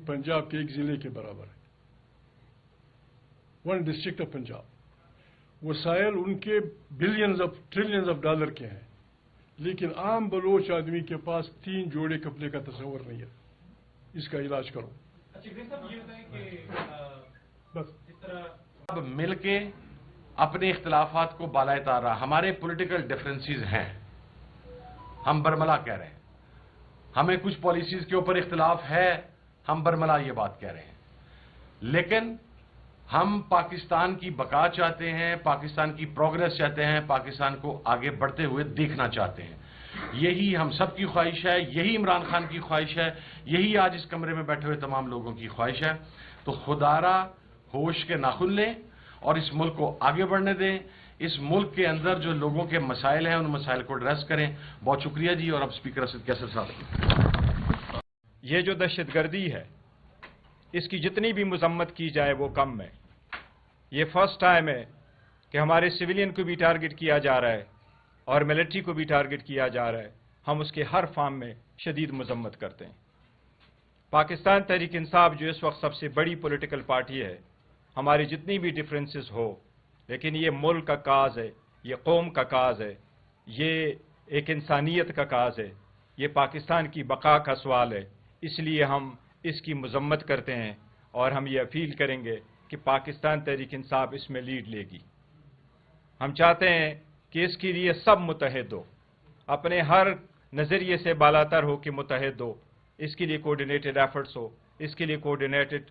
पंजाब के एक जिले के बराबर है, 1 डिस्ट्रिक्ट ऑफ पंजाब। वसाइल उनके billions of trillions of dollar के हैं, लेकिन आम बलोच आदमी के पास 3 जोड़े कपड़े का तस्वर नहीं है। इसका इलाज करो। बस इस तरह अब मिल के अपने इख्तलाफात को बालाए तार रहा। हमारे पॉलिटिकल डिफरेंसेस हैं, हम बरमला कह रहे हैं। हमें कुछ पॉलिसीज के ऊपर इख्तलाफ है, हम बरमला ये बात कह रहे हैं। लेकिन हम पाकिस्तान की बका चाहते हैं, पाकिस्तान की प्रोग्रेस चाहते हैं, पाकिस्तान को आगे बढ़ते हुए देखना चाहते हैं। यही हम सब की ख्वाहिश है, यही इमरान खान की ख्वाहिश है, यही आज इस कमरे में बैठे हुए तमाम लोगों की ख्वाहिश है। तो खुदारा होश के नाखुन लें और इस मुल्क को आगे बढ़ने दें। इस मुल्क के अंदर जो लोगों के मसाइल हैं उन मसाइल को एड्रेस करें। बहुत शुक्रिया जी। और अब स्पीकर असद कैसर साहब। ये जो दहशतगर्दी है, इसकी जितनी भी मजम्मत की जाए वो कम है। ये फर्स्ट टाइम है कि हमारे सिविलियन को भी टारगेट किया जा रहा है और मिलिट्री को भी टारगेट किया जा रहा है। हम उसके हर फॉर्म में शदीद मजम्मत करते हैं। पाकिस्तान तहरीक इंसाफ जो इस वक्त सबसे बड़ी पॉलिटिकल पार्टी है, हमारी जितनी भी डिफरेंसेस हो, लेकिन ये मुल्क का काज है, ये कौम का काज है, ये एक इंसानियत का काज है, ये पाकिस्तान की बका का सवाल है। इसलिए हम इसकी मजम्मत करते हैं और हम ये अपील करेंगे कि पाकिस्तान तहरीक इंसाफ इसमें लीड लेगी। हम चाहते हैं कि इसके लिए सब मुतहद हो, अपने हर नज़रिए से बालातर हो कि मुतहद हो। इसके लिए कोऑर्डिनेटेड एफर्ट्स हो, इसके लिए कोऑर्डिनेटेड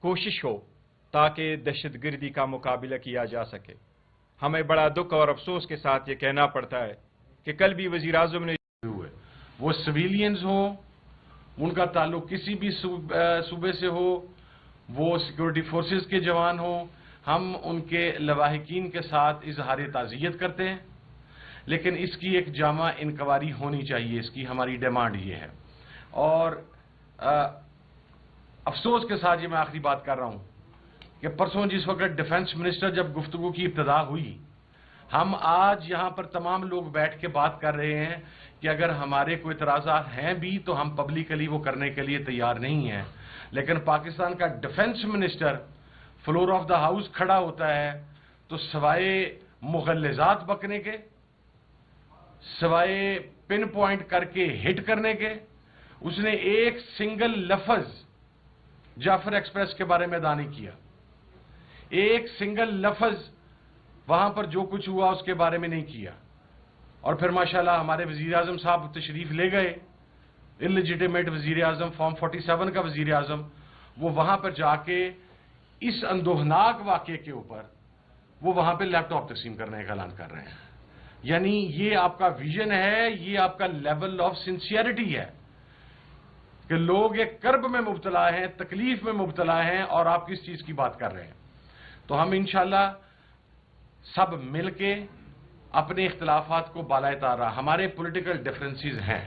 कोशिश हो ताकि दहशतगर्दी का मुकाबला किया जा सके। हमें बड़ा दुख और अफसोस के साथ ये कहना पड़ता है कि कल भी वज़ीर आज़म ने वो सिविलियंस हो, उनका ताल्लुक किसी भी सूबे से हो, वो सिक्योरिटी फोर्सेस के जवान हो, हम उनके लवाहिकीन के साथ इजहार ताज़ियत करते हैं। लेकिन इसकी एक जामा इनक्वायरी होनी चाहिए, इसकी हमारी डिमांड ये है। और अफसोस के साथ ये मैं आखिरी बात कर रहा हूं कि परसों जिस वक्त डिफेंस मिनिस्टर जब गुफ्तगू की इब्तिदा हुई, हम आज यहां पर तमाम लोग बैठ के बात कर रहे हैं कि अगर हमारे कोई इतराज़ात हैं भी तो हम पब्लिकली वो करने के लिए तैयार नहीं हैं। लेकिन पाकिस्तान का defence minister floor of the house खड़ा होता है तो सवाए मुगल्लिज़ात बकने के, सवाए पिन पॉइंट करके हिट करने के, उसने एक सिंगल लफ्ज जाफर एक्सप्रेस के बारे में अदा नहीं किया। एक सिंगल लफ्ज वहां पर जो कुछ हुआ उसके बारे में नहीं किया। और फिर माशाल्लाह हमारे वजीर आजम साहब तशरीफ ले गए, इलिजिटिमेट वजीर आजम, फॉर्म 47 का वजीर आजम, वो वहां पर जाके इस अंदोहनाक वाक़े के ऊपर वो वहां पे लैपटॉप तकसीम करने का ऐलान कर रहे हैं। यानी ये आपका विजन है, ये आपका लेवल ऑफ सिंसियरिटी है कि लोग एक कर्ब में मुब्तला हैं, तकलीफ में मुब्तला हैं और आप किस चीज की बात कर रहे हैं। तो हम इंशाल्लाह सब मिल के अपने इख्तलाफात को बालाए तार रहा। हमारे पॉलिटिकल डिफरेंसेस हैं,